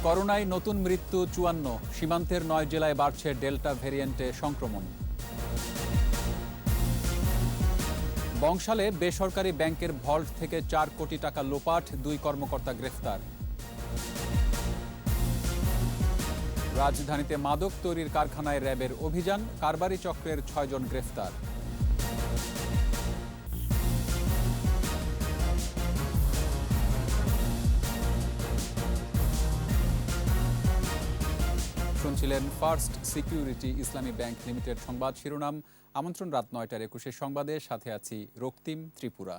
করোনায় নতুন মৃত্যু ৫৪। সীমান্তের ৯ জেলায় বাড়ছে ডেল্টা ভ্যারিয়েন্টে সংক্রমণ। বংশালে বেসরকারি ব্যাংকের ভল্ট থেকে ৪ কোটি টাকা লোপাট, ২ কর্মকর্তা গ্রেফতার। রাজধানীতে মাদক তৈরির কারখানায় র্যাবের অভিযান, কারবারি চক্রের ৬ জন গ্রেফতার। শুনছিলেন ফার্স্ট সিকিউরিটি ইসলামী ব্যাংক লিমিটেড সংবাদ শিরোনাম। আমন্ত্রণ রাত ৯টার ২১ সংবাদে, সাথে আছি রক্তিম ত্রিপুরা।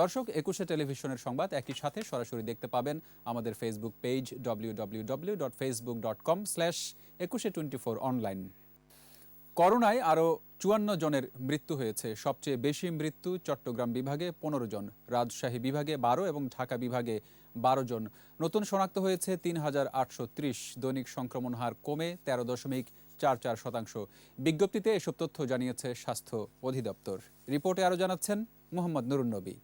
দর্শক, ২১ টেলিভিশনের সংবাদ একই সাথে সরাসরি দেখতে পাবেন আমাদের ফেসবুক পেজ www.facebook.com/2124 অনলাইন। করোনায় আরও ৫৪ জনের মৃত্যু হয়েছে। সবচেয়ে বেশি মৃত্যু চট্টগ্রাম বিভাগে ১৫ জন, রাজশাহী বিভাগে ১২ এবং ঢাকা বিভাগে ১২ জন। নতুন শনাক্ত হয়েছে ৩,৮৩০। দৈনিক সংক্রমণ হার কমে ১৩.৪৪%। বিজ্ঞপ্তিতে এসব তথ্য জানিয়েছে স্বাস্থ্য অধিদপ্তর। রিপোর্টে আরও জানাচ্ছেন মোহাম্মদ নুরুন্নবী।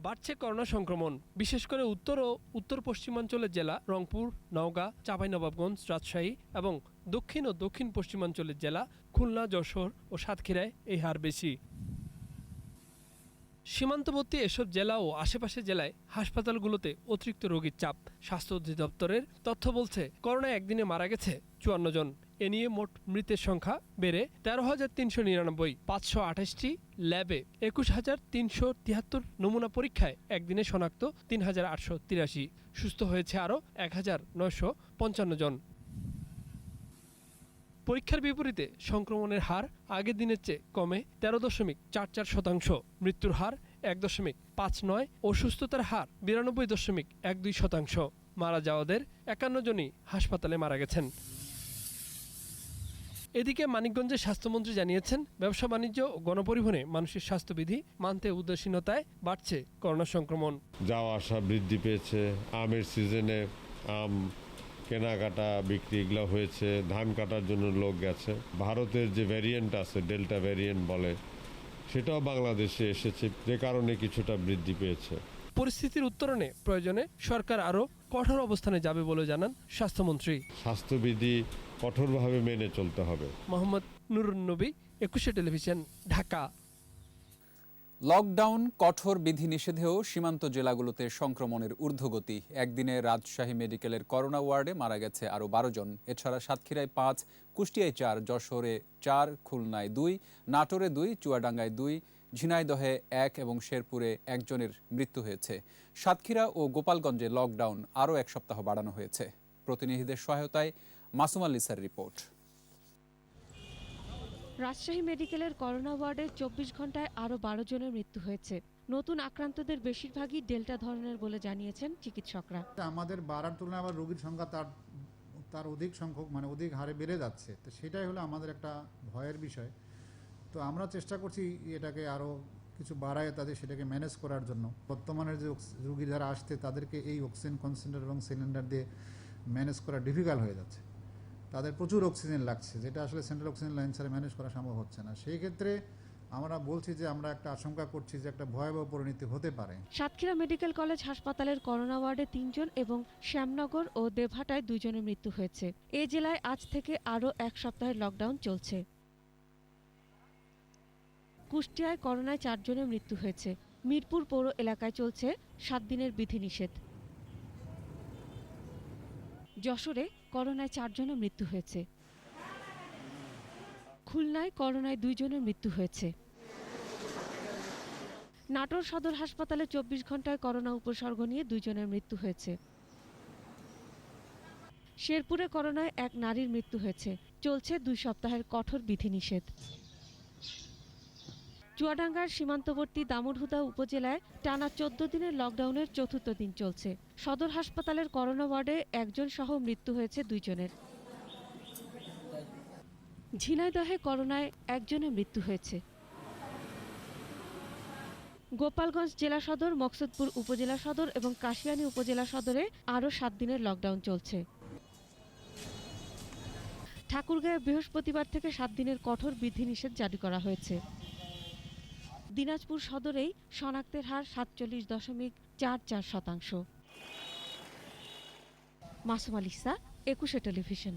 বাড়ছে করোনা সংক্রমণ। বিশেষ করে উত্তর ও উত্তর পশ্চিমাঞ্চলের জেলা রংপুর, নওগাঁ, চাঁপাইনবাবগঞ্জ, রাজশাহী এবং দক্ষিণ ও দক্ষিণ পশ্চিমাঞ্চলের জেলা খুলনা, যশোর ও সাতক্ষীরায় এই হার বেশি। সীমান্তবর্তী এসব জেলা ও আশেপাশের জেলায় হাসপাতালগুলোতে অতিরিক্ত রোগীর চাপ। স্বাস্থ্য অধিদপ্তরের তথ্য বলছে, করোনায় একদিনে মারা গেছে ৫৪ জন। এ নিয়ে মোট মৃতের সংখ্যা বেড়ে ১৩,৩৯৯। ৫২৮টি ল্যাবে ২১,৩৭৩ নমুনা পরীক্ষায় একদিনে শনাক্ত ৩,৮৮৩। সুস্থ হয়েছে আরও ১,৯৫৫ জন। পরীক্ষার বিপরীতে সংক্রমণের হার আগের দিনের চেয়ে কমে ১৩.৪৪%। মৃত্যুর হার ১.৫৯ ও সুস্থতার হার ৯২.১২%। মারা যাওয়াদের ৫১ জনই হাসপাতালে মারা গেছেন। এদিকে মানিকগঞ্জের স্বাস্থ্যমন্ত্রী জানিয়েছেন, ব্যবসা বাণিজ্য ও গণপরিবহনে মানুষের স্বাস্থ্যবিধি মানতে উদাসীনতায় বাড়ছে করোনা সংক্রমণ। যাওয়া আসা বৃদ্ধি পেয়েছে। আমের সিজনে আম কেনাকাটা বিক্রি এগুলো হয়েছে। ধান কাটার জন্য লোক গেছে। ভারতের যে ভ্যারিয়েন্ট আছে, ডেল্টা ভ্যারিয়েন্ট বলে, সেটাও বাংলাদেশে এসেছে, যে কারণে কিছুটা বৃদ্ধি পেয়েছে। পরিস্থিতির উত্তরণে প্রয়োজনে সরকার আরও কঠোর অবস্থানে যাবে বলে জানান স্বাস্থ্যমন্ত্রী। স্বাস্থ্যবিধি কঠোরভাবে মেনে চলতে হবে। মোহাম্মদ নুরুন্নবী, ২১ টেলিভিশন, ঢাকা। লকডাউন, কঠোর বিধিনিষেধেও সীমান্ত জেলাগুলোতে সংক্রমণের ঊর্ধ্বগতি। একদিনে রাজশাহী মেডিকেলের করোনা ওয়ার্ডে মারা গেছে আরও ১২ জন। এছাড়া সাতক্ষীরায় ৫, কুষ্টিয়ায় ৪, যশোরে ৪, খুলনায় ২, নাটোরে ২, চুয়াডাঙ্গায় ২, ঝিনাইদহে ১ এবং শেরপুরে ১ জনের মৃত্যু হয়েছে। সাতক্ষীরা ও গোপালগঞ্জে লকডাউন আরও ১ সপ্তাহ বাড়ানো হয়েছে। প্রতিনিধিদের সহায়তায় মাসুম আলিসার রিপোর্ট। রাজশাহী মেডিকেলের করোনা ওয়ার্ডে ২৪ ঘন্টায় আরও ১২ জনের মৃত্যু হয়েছে। নতুন আক্রান্তদের বেশিরভাগই ডেল্টা ধরনের বলে জানিয়েছেন চিকিৎসকরা। আমাদের বাড়ার তুলনায় আবার রোগীর সংখ্যা তার অধিক সংখ্যক অধিক হারে বেড়ে যাচ্ছে। তো সেটাই হলো আমাদের একটা ভয়ের বিষয়। তো আমরা চেষ্টা করছি এটাকে আরও কিছু বাড়ায় তাদের সেটাকে ম্যানেজ করার জন্য। বর্তমানের যে রোগী যারা আসছে তাদেরকে এই অক্সিজেন কনসেন্ট্রেটর এবং সিলিন্ডার দিয়ে ম্যানেজ করা ডিফিকাল্ট হয়ে যাচ্ছে। তাদের প্রচুর অক্সিজেন লাগছে, যেটা আসলে সেন্ট্রাল অক্সিজেন লাইন ছাড়া ম্যানেজ করা সম্ভব হচ্ছে না। সেই ক্ষেত্রে আমরা বলছি যে আমরা একটা আশঙ্কা করছি যে একটা ভয়াবহ পরিণতি হতে পারে। সাতক্ষীরা মেডিকেল কলেজ হাসপাতালের করোনা ওয়ার্ডে ৩ জন এবং শ্যামনগর ও দেবহাটায় ২ জনের মৃত্যু হয়েছে। এ জেলায় আজ থেকে আরও ১ সপ্তাহের লকডাউন চলছে। কুষ্টিয়ায় করোনায় ৪ জনের মৃত্যু হয়েছে। মিরপুর পৌর এলাকায় চলছে ৭ দিনের বিধিনিষেধ। যশোরে করোনায় ৪ জনের মৃত্যু হয়েছে। খুলনায় করোনায় ২ জনের মৃত্যু হয়েছে। নাটোর সদর হাসপাতালে ২৪ ঘন্টায় করোনা উপসর্গ নিয়ে ২ জনের মৃত্যু হয়েছে। শেরপুরে করোনায় ১ নারীর মৃত্যু হয়েছে। চলছে ২ সপ্তাহের কঠোর বিধিনিষেধ। চুয়াডাঙ্গার সীমান্তবর্তী দামুড়হুদা উপজেলায় টানা ১৪ দিনের লকডাউনের চতুর্থ দিন চলছে। সদর হাসপাতালের করোনা ওয়ার্ডে ১ জন সহ মৃত্যু হয়েছে ২ জনের। ঝিনাইদহে করোনায় ১ জনের মৃত্যু হয়েছে। গোপালগঞ্জ জেলা সদর, মকসুদপুর উপজেলা সদর এবং কাশিয়ানী উপজেলা সদরে আরও ৭ দিনের লকডাউন চলছে। ঠাকুরগাঁয়ে বৃহস্পতিবার থেকে ৭ দিনের কঠোর বিধিনিষেধ জারি করা হয়েছে। দিনাজপুর সদরেই শনাক্তের হার ৪৭.৪৪%। মাসুম আলিসা, 21 টেলিভিশন।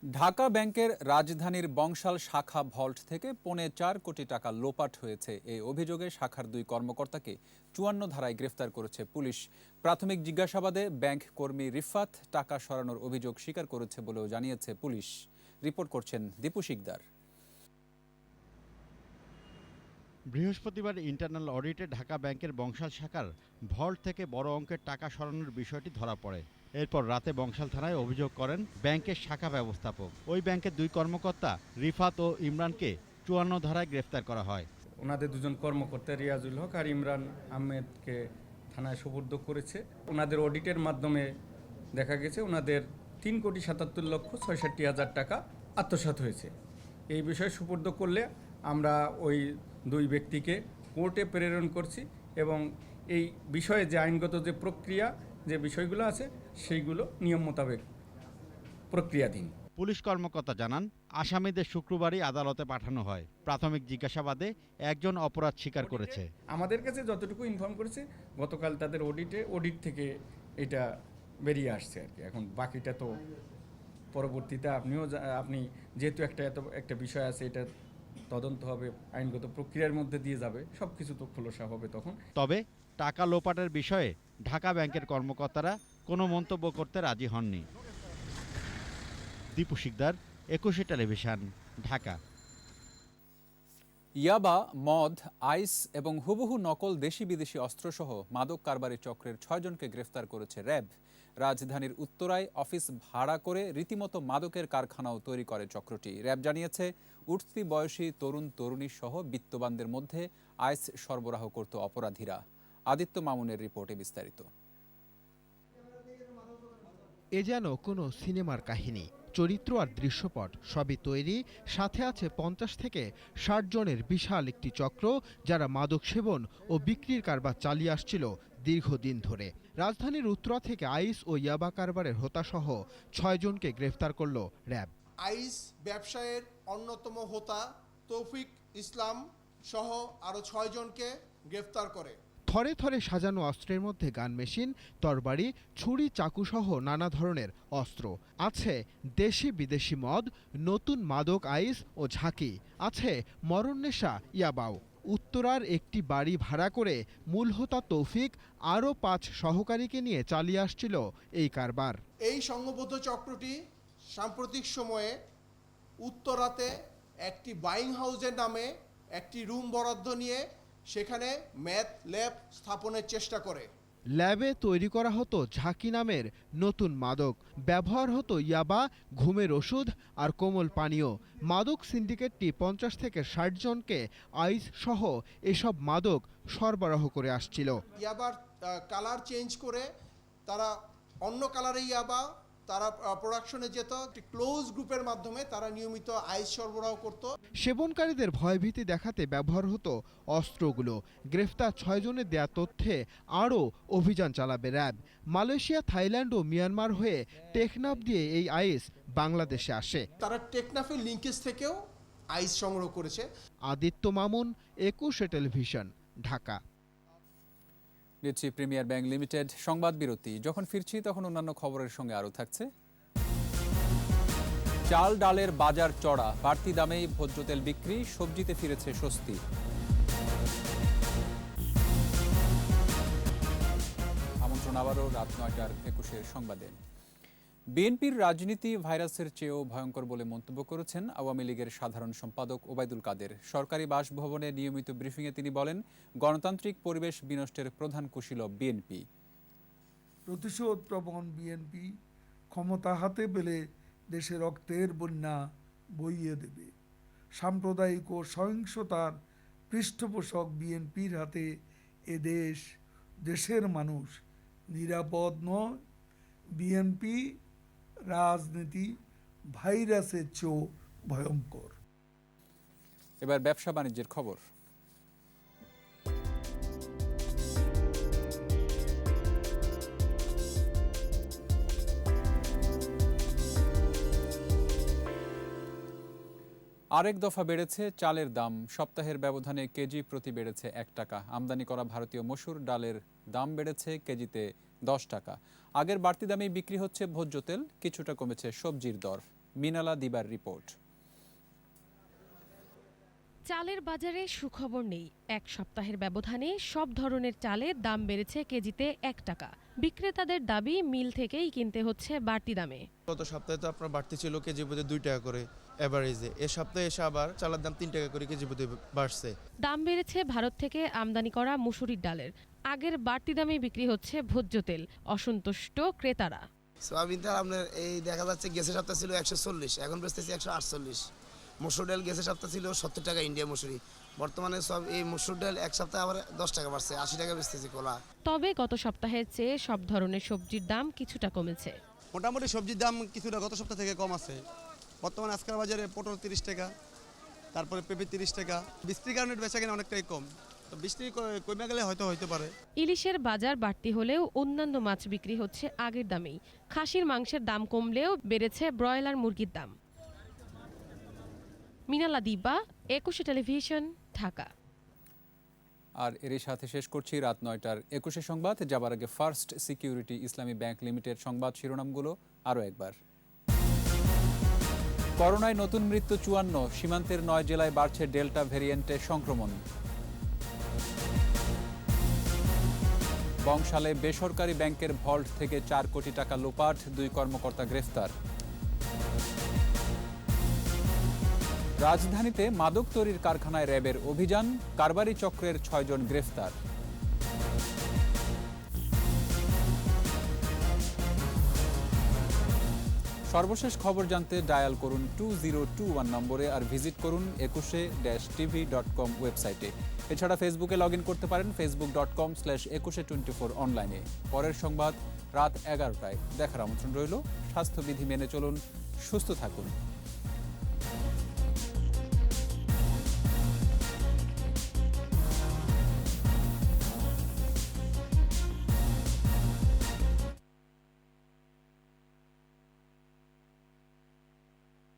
ঢাকা ব্যাংকের রাজধানীর বংশাল শাখা ভল্ট থেকে 4.25 কোটি টাকা লোপাট হয়েছে। এই অভিযোগে শাখার 2 কর্মকর্তাকে 54 ধারায় গ্রেফতার করেছে পুলিশ। প্রাথমিক জিজ্ঞাসাবাদে ব্যাংক কর্মী রিফাত টাকা সরানোর অভিযোগ স্বীকার করেছে বলেও জানিয়েছে পুলিশ। রিপোর্ট করছেন দীপু শিকদার। বৃহস্পতিবার ইন্টারনাল অডিটে ঢাকা ব্যাংকের বংশাল শাখার ভল্ট থেকে বড় অঙ্কের টাকা সরানোর বিষয়টি ধরা পড়ে। এরপর রাতে বংশাল থানায় অভিযোগ করেন ব্যাংকের শাখা ব্যবস্থাপক। ওই ব্যাংকের 2 কর্মকর্তা রিফাত ও ইমরানকে 54 ধারায় গ্রেফতার করা হয়। ওনাদের 2জন কর্মকর্তা রিয়াজুল হক আর ইমরান আহমেদকে থানায় সোপর্দ করেছে। ওনাদের অডিটের মাধ্যমে দেখা গেছে ওনাদের 3,77,66,000 টাকা আত্মসাৎ হয়েছে। এই বিষয়ে সোপর্দ করলে আমরা ওই 2 ব্যক্তিকে কোর্টে প্রেরণ করছি এবং এই বিষয়ে যে আইনগত যে প্রক্রিয়া যে বিষয়গুলো আছে সেইগুলো নিয়ম মোতাবেক প্রক্রিয়াধীন। পুলিশ কর্মকর্তা জানান, আসামিদের শুক্রবারই আদালতে পাঠানো হয়। প্রাথমিক জিজ্ঞাসাবাদে একজন অপরাধ স্বীকার করেছে। আমাদের কাছে যতটুকু ইনফর্ম করেছে গতকাল তাদের অডিট থেকে এটা বেরিয়ে আসছে আর কি। এখন বাকিটা তো পরবর্তীতে আপনি যেহেতু একটা বিষয় আছে, এটা তদন্ত হবে, আইনগত প্রক্রিয়ার মধ্যে দিয়ে যাবে, সব কিছু তো খোলসা হবে তখন। তবে টাকা লোপাটের বিষয়ে ঢাকা ব্যাংকের কর্মকর্তারা কোনো মন্তব্য করতে রাজি হননি। দীপু শিকদার, 21 টেলিভিশন, ঢাকা। ইয়াবা, মদ, আইস এবং হুবহু নকল দেশি বিদেশি অস্ত্রসহ মাদক কারবারি চক্রের 6 জনকে গ্রেফতার করেছে র্যাব। রাজধানীর উত্তরায় অফিস ভাড়া করে রীতিমতো মাদকের কারখানাও তৈরি করে চক্রটি। র্যাব জানিয়েছে উঠতি বয়সী তরুণ তরুণী সহ বিত্তবানদের মধ্যে আইস সরবরাহ করত অপরাধীরা। আদিত্য মামুনের রিপোর্টে বিস্তারিত। এ যেন কোনো সিনেমার কাহিনী। চরিত্র আর দৃশ্যপট সবই তৈরি, সাথে আছে 50 থেকে 60 জনের বিশাল একটি চক্র, যারা মাদক সেবন ও বিক্রির কারবার চালিয়ে আসছিল দীর্ঘদিন ধরে। রাজধানীর উত্তরা থেকে আইস ও ইয়াবা কারবারের হোতাসহ 6 জনকে গ্রেফতার করল র্যাব। আইস ব্যবসায়ের অন্যতম হোতা তৌফিক ইসলাম সহ আরও 6 জনকে গ্রেফতার করে। থরে থরে সাজানো অস্ত্রের মধ্যে গান মেশিন, তরবারি, ছুরি, চাকুসহ নানা ধরনের অস্ত্র। আছে দেশি বিদেশি মদ, নতুন মাদক আইস ও ঝাঁকি। আছে মরণনেশা ইয়াবাও। উত্তরার একটি বাড়ি ভাড়া করে মূল হোতা তৌফিক আরও 5 সহকারীকে নিয়ে চালিয়ে আসছিল এই কারবার। এই সংঘবদ্ধ চক্রটি সাম্প্রতিক সময়ে উত্তরাতে একটি বাইং হাউসের নামে একটি রুম বরাদ্দ নিয়ে সেখানে ম্যাথ ল্যাব স্থাপনের চেষ্টা করে। ল্যাবে তৈরি করা হতো ঝাঁকি নামের নতুন মাদক। ব্যবহার হতো ইয়াবা, ঘুমের ওষুধ আর কোমল পানীয়। মাদক সিন্ডিকেটটি 50 থেকে 60 জনকে আইস সহ এসব মাদক সরবরাহ করে আসছিল। ইয়াবার কালার চেঞ্জ করে তারা অন্য কালারে ইয়াবা তারা প্রোডাকশনে যেত। একটি ক্লোজ গ্রুপের মাধ্যমে তারা নিয়মিত আইস সরবরাহ করত। সেবনকারীদের ভয়ভীতি দেখাতে ব্যবহার হতো অস্ত্রগুলো। গ্রেফতার 6 জনের দেয়া তথ্যে আরও অভিযান চালাবে র্যাব। মালয়েশিয়া, থাইল্যান্ড ও মিয়ানমার হয়ে টেকনাফ দিয়ে এই আইস বাংলাদেশে আসে। তারা টেকনাফের লিঙ্কেজ থেকেও আইস সংগ্রহ করেছে। আদিত্য মামুন, 21 টেলিভিশন, ঢাকা। নিচ্ছি প্রিমিয়ার ব্যাংক লিমিটেড সংবাদ বিরতি। যখন ফিরছি তখন অন্যান্য খবরের সঙ্গে আরও থাকছে। চাল ডালের বাজার চড়া, বাড়তি দামেই ভোজ্য তেল বিক্রি, সবজিতে ফিরেছে স্বস্তি। আমন্ত্রণ আবারও রাত 9টার 21 সংবাদে। বিএনপির রাজনীতি ভাইরাসের চেয়েও ভয়ঙ্কর বলে মন্তব্য করেছেন আওয়ামী লীগের সাধারণ সম্পাদক ওবায়দুল কাদের। সরকারি বাসভবনে নিয়মিত ব্রিফিংয়ে তিনি বলেন, গণতান্ত্রিক পরিবেশ বিনষ্টের প্রধান কুশীলব বিএনপি। প্রতিশোধ প্রবণ বিএনপি ক্ষমতা হাতে পেলে দেশে রক্তের বন্যা বইয়ে দেবে। সাম্প্রদায়িক ও সহিংসতার পৃষ্ঠপোষক বিএনপির হাতে দেশের মানুষ নিরাপদ নয়। বিএনপি রাজনীতি ভাইরাসের চেয়েও ভয়ঙ্কর। এবার ব্যবসা বাণিজ্যের খবর। আরেক দফা বেড়েছে চালের দাম। সপ্তাহের ব্যবধানে কেজি প্রতি বেড়েছে 1 টাকা। আমদানি করা ভারতীয় মসুর ডালের দাম বেড়েছে কেজিতে 10 টাকা। আগের বাড়তি দামেই বিক্রি হচ্ছে ভোজ্য তেল, কিছুটা কমেছে সবজির দর। মিনালা দিবার রিপোর্ট। চালের বাজারে সুখবর নেই। এক সপ্তাহের ব্যবধানে সব ধরনের চালের দাম বেড়েছে কেজিতে 1 টাকা। বিক্রেতাদের দাবি মিল থেকেই কিনতে হচ্ছে বাড়তি দামে। গত সপ্তাহে তো আপনার বাড়তি ছিল কেজি প্রতি 2 টাকা করে এভারেজে। এ সপ্তাহে এসে আবার চালের দাম 3 টাকা করে কেজি প্রতি বাড়ছে। দাম বেড়েছে ভারত থেকে আমদানি করা মসুরির ডালের। আগের বাড়তি দামে বিক্রি হচ্ছে ভোজ্য তেল। অসন্তুষ্ট ক্রেতারা। সোয়াবিন তেল আপনার এই দেখা যাচ্ছে গেছে সপ্তাহ ছিল 140, এখন বেচতেছি 148। মসুর ডাল গেছে সপ্তাহ ছিল 70 টাকা ইন্ডিয়া মসুরি, বর্তমানে সব এই মসুর ডাল এক সপ্তাহে আবার 10 টাকা বাড়ছে, 80 টাকা বেচতেছি কলা। তবে গত সপ্তাহের চেয়ে সব ধরনের সবজির দাম কিছুটা কমেছে। মোটামুটি সবজির দাম কিছুটা গত সপ্তাহ থেকে কম আছে। বর্তমানে আজকের বাজারে পটল 30 টাকা, তারপরে পেঁপে 30 টাকা। বৃষ্টির কারণে বেচা কেনা অনেকটাই কম, তো বৃষ্টি কমে গেলে হয়তো হইতে পারে। ইলিশের বাজার বাড়তি হলেও অন্যান্য মাছ বিক্রি হচ্ছে আগের দামেই। খাসির মাংসের দাম কমলেও বেড়েছে ব্রয়লার মুরগির দাম। মিনালা দিবা, 21 টেলিভিশন, ঢাকা। আর এরই সাথে শেষ করছি রাত 9টার 21 সংবাদ। যাবার আগে ফার্স্ট সিকিউরিটি ইসলামী ব্যাংক লিমিটেড সংবাদ শিরোনামগুলো আরও একবার। করোনায় নতুন মৃত্যু 54, সীমান্তের 9 জেলায় বাড়ছে ডেল্টা ভ্যারিয়েন্টের সংক্রমণ। বংশালে বেসরকারি ব্যাংকের ভল্ট থেকে 4 কোটি টাকা লোপাট, 2 কর্মকর্তা গ্রেফতার। রাজধানীতে মাদক তৈরির কারখানায় র্যাবের অভিযান, কারবারি চক্রের 6 জন গ্রেফতার। সর্বশেষ খবর জানতে ডায়াল করুন 2021 নম্বরে আর ভিজিট করুন ekushe-tv.com ওয়েবসাইটে। এছাড়া ফেসবুকে লগ ইন করতে পারেন facebook.com/ekushe24 অনলাইনে। পরের সংবাদ রাত 11টায় দেখার আমন্ত্রণ রইল। স্বাস্থ্যবিধি মেনে চলুন, সুস্থ থাকুন।